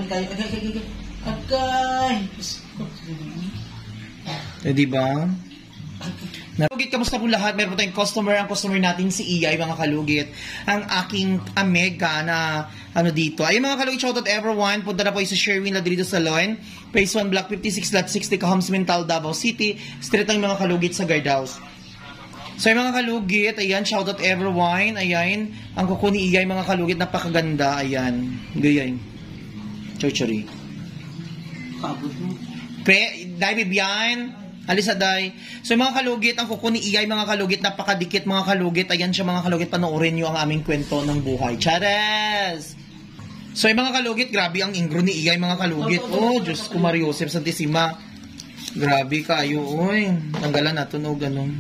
Agay. Agay. Diba? Kalugit, kamusta po lahat? Meron po tayong customer. Ang customer natin si Iyay, mga kalugit. Ang aking amega na ano dito. Ayun mga kalugit, shoutout everyone. Punta na po sa Sherwin Ladrido Salon. Phase 1 Block 56 Lot 60 Cahoms Mental, Davao City. Street ng mga kalugit sa guard house. So yung mga kalugit, ayan, shoutout everyone. Ayan, ang kuko ni Iyay, mga kalugit, napakaganda. Ayan, ganyan. Choy-choy. Kabot mo. Dai Bibian. Alisa day. So mga kalugit, ang kuko ni Iyay, mga kalugit, napakadikit mga kalugit. Ayan siya mga kalugit, panoorin nyo ang aming kwento ng buhay. Chares! So yung mga kalugit, grabe ang ingro ni Iyay, mga kalugit. Oh, Diyos ko, Mario Joseph Santissima. Grabe ka, ayo, oy. Tanggalan natin, o ganun.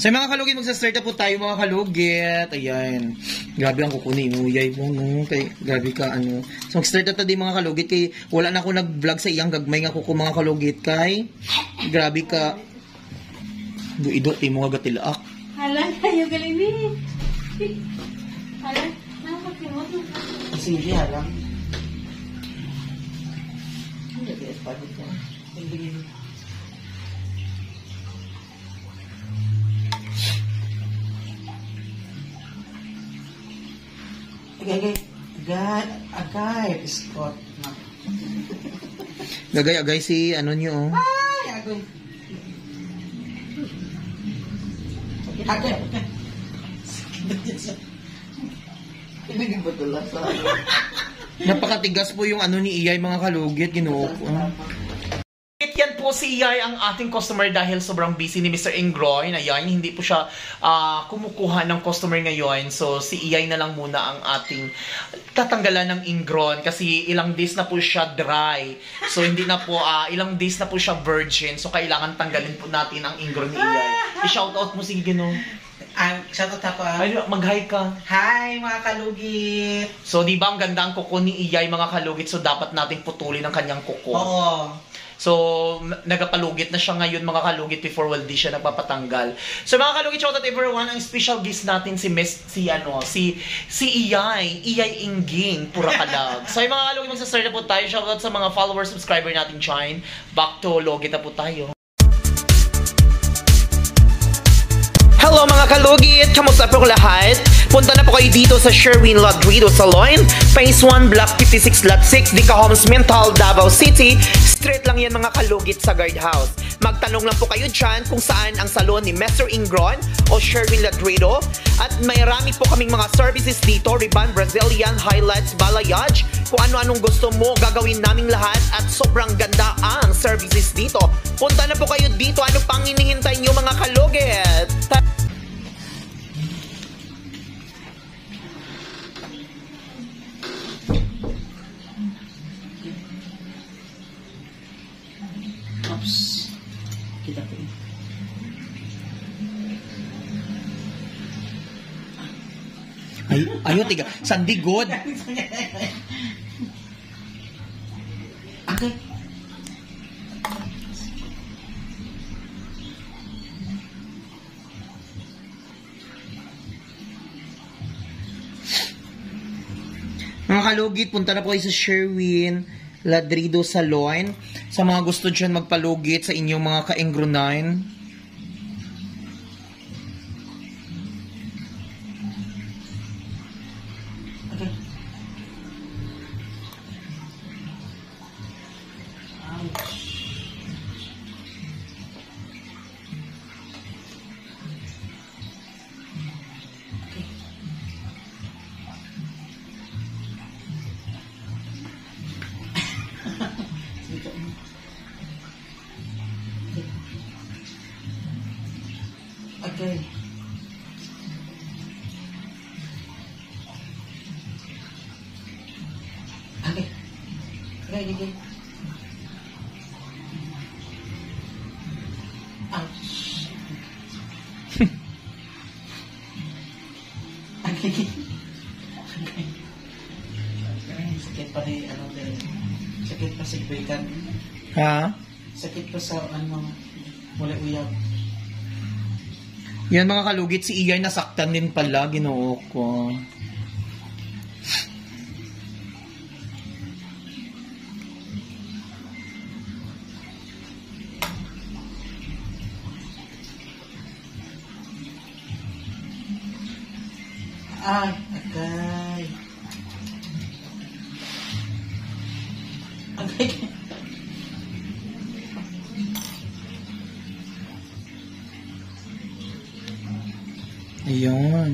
So mga kalugit, magsa-start na po tayo mga kalugit. Ayan. Grabe ang kukunin mo. Iyay mo, no? Kay, grabe ka, ano. So mag-start na tayo mga kalugit. Kay, wala na ako nag-vlog sa iyang gagmay nga kuko mga kalugit. Kay, grabe ka. Duido, tayo mga gatilaak. Hala, kayo galing ni. Hala, nakakimot mo. Sige, halang. Hindi, espadit ka. Hindi. Agay, Scott. Gagay-agay si ano nyo, oh. Ay, agay. Agay. Ibigin ba ito lang sa ano? Napakatigas po yung ano ni Iyay, mga kalugit. Ginoo ko. Yan po si Iyay, ang ating customer, dahil sobrang busy ni Mr. Ingroy. Ayan, hindi po siya kumukuha ng customer ngayon. So, si Iyay na lang muna ang ating tatanggalan ng ingron kasi ilang days na po siya dry. So, hindi na po, ilang days na po siya virgin. So, kailangan tanggalin po natin ang ingron ni Iyay. I-shoutout mo, sige, no? Shoutout ako. Ay, mag-hi ka. Hi, mga kalugit. So, di ba ang ganda ang kuko ni Iyay, mga kalugit? So, dapat nating putulin ang kanyang kuko. Oo. So, nagapalugit na siya ngayon, mga kalugit, before di siya nagpapatanggal. So, mga kalugit, shoutout everyone, ang special guest natin si Iyay Ingging, pura kalag. So, mga kalugit, magsa-start na po tayo. Shoutout sa mga followers, subscriber natin, Chine. Back to logit na po tayo. Hello mga kalugit! Kamusta po lahat? Punta na po kayo dito sa Sherwin Ladrido Salon, Phase 1, Block 56, Lot 6, Cahoms Mental, Davao City. Straight lang yan mga kalugit sa guard house. Magtanong lang po kayo dyan kung saan ang salon ni Mr. Ingron o Sherwin Ladrido. At may rami po kaming mga services dito, ribbon, Brazilian, highlights, balayage. Kung ano-anong gusto mo, gagawin naming lahat at sobrang ganda ang services dito. Punta na po kayo dito. Ano pang hinihintay nyo mga kalugit? Oops. Kita ko eh. Ayun, tiga. Sandigod. Okay. Mga kalugit, punta na po kayo sa Sherwin Ladrido Salon. Sa mga gusto dyan magpalugit sa inyong mga kaenggronan. Okay. Okay. Okay. Okay. Ouch. Okay. Sakit pa rin, ano din. Sakit pa sa ibrikan. Ha? Sakit pa sa, mula uyab. Yan mga kalugit, si Iyay nasaktan din pala, ginoo ko. Ay, agay. Agay. Ayun.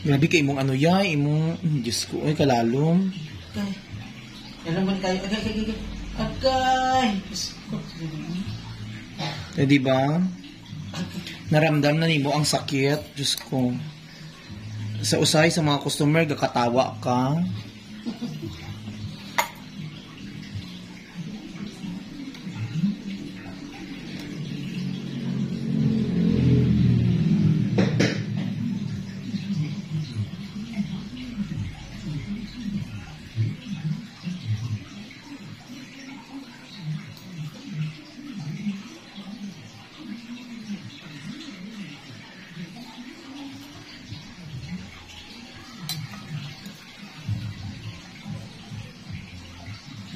Grabe kay imong ano ya, imong Diyos ko, ay kalalom. Agay. Alam mo kayo, agay, agay, agay. Agay. Diyos ko. Eh, di ba? Agay. Naramdam na nimo ang sakit, Diyos ko. Sa usay sa mga customer gakatawa ka.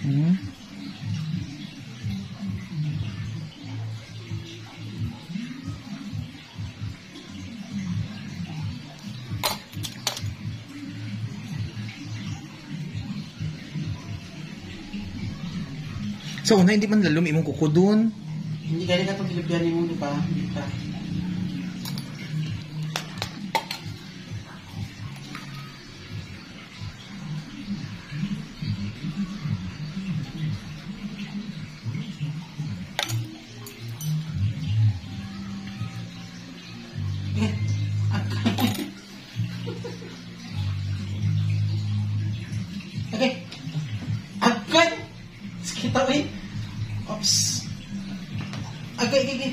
Hmm? So, una, hindi man lalom imong kuko dun. Hindi kaya ka itong Pilipino mo, di ba? Hindi pa. Eh, agay. Agay. Agay. Sakit ako eh. Oops. Agay, agay, agay.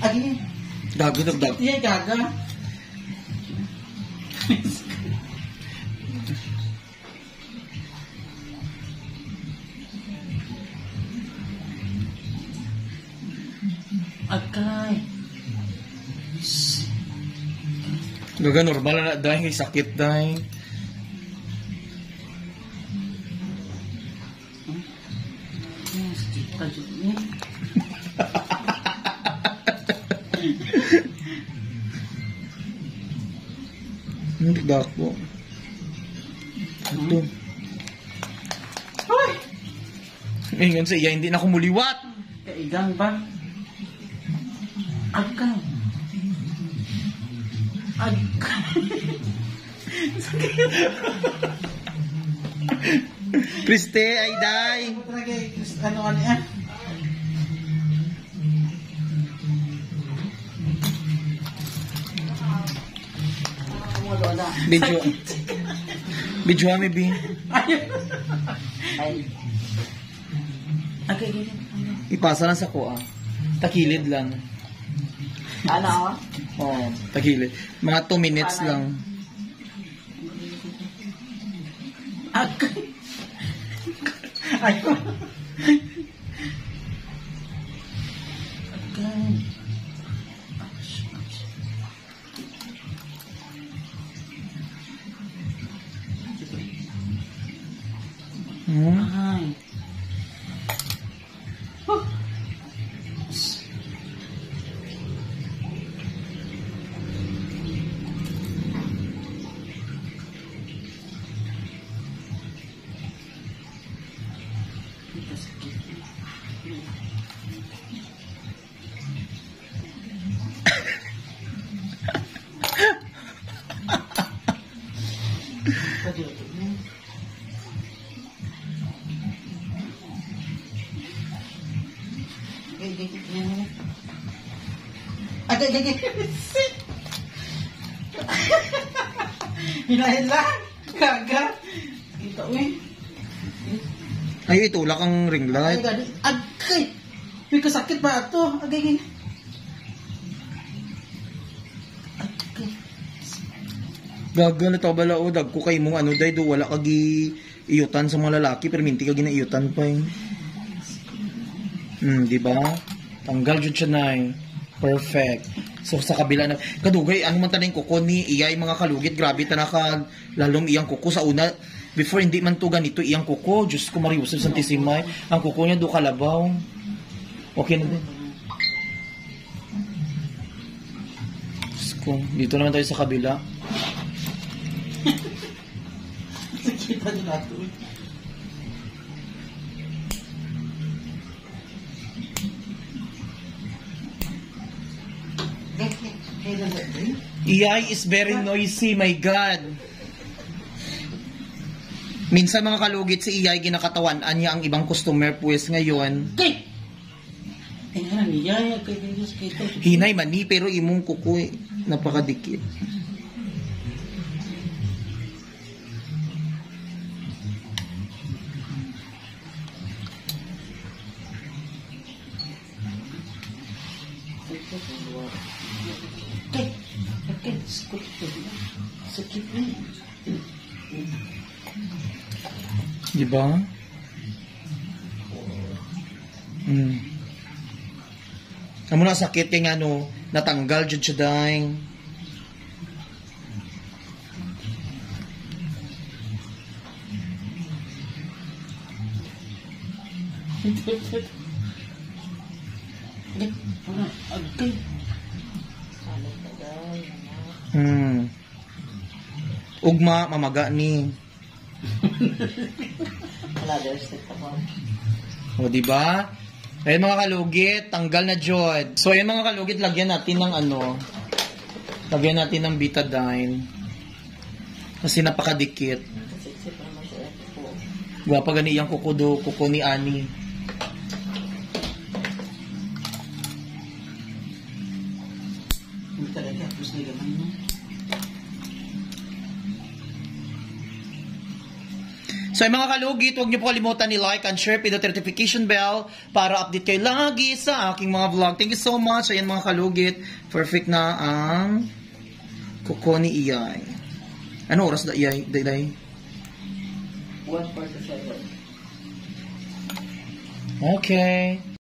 Agay. Gago, dagdag. Iya, gaga. Agay. Gaga, normal na dahil sakit dahil. Sakit pa dyan eh. Hindi ba ako? Ito. Hoy! Ngayon sa iya, hindi na ako muliwat. Kaigang ba? Agay. Agay. Kriste, ay day. Ano talaga eh? Ano yan? Video. Video kami, Bi. Ay. Agay, agay. Ipasa lang sa ko, ah. Takilid lang. Ano? Oo, takilid. Mga 2 minutes lang. Agay. Ayun. Agay. Hmm? Ay. Huh. Agay. Hila-hila. Gaga. Ito eh. Ay, itulak ang ring Ay, light. gani. Agay. May kasakit ba ito? Agay. Agay. Gaga na ito bala, o. Dag ko kay mong ano, day, do, wala kagi iyutan sa mga lalaki, pero minti kagi na iyutan pa eh. Di ba? Tanggal dyan siya na eh. Perfect. So sa kabila na kadugay ano man taning kuko ni iyay mga kalugit, grabe ta naka lalom iyang kuko sa una before hindi man to ganito iyang kuko, Diyos ko Mariusip Santisimay, ang kuko niya do kalabaw. Okay na din. Diyos ko, dito naman tayo sa kabila. Nakita niyo nato. Kailan na din? EI is very noisy, my God. Minsan mga kalugit si EI ginakatawan niya ang ibang customer pues ngayon. Kay! Tingnan niya, kay Diyos kita. Hinay mani pero imong kukoy napakadikit. Kay, sakit na. Di ba? Amo na sakit kay nga no, natanggal jud siya dahil. Agay. Ugma, mamaga ni. Wala, there's the tamang. O, di ba? Ayun mga kalugit, tanggal na jod. So, ayun mga kalugit, lagyan natin ng ano, lagyan natin ng betadine. Kasi napakadikit. Sexy pa naman siya po. Gwapa gani yung kuko ni Ani. Hindi talaga, tapos na gaman mo. So ay mga kalugit, huwag niyo po kalimutan ni-like and share, pindot notification bell para update kayo lagi sa aking mga vlog. Thank you so much. Ayan mga kalugit, perfect na ang kuko ni Iyay. Ano oras na Iyay? Day? 1:47. Okay.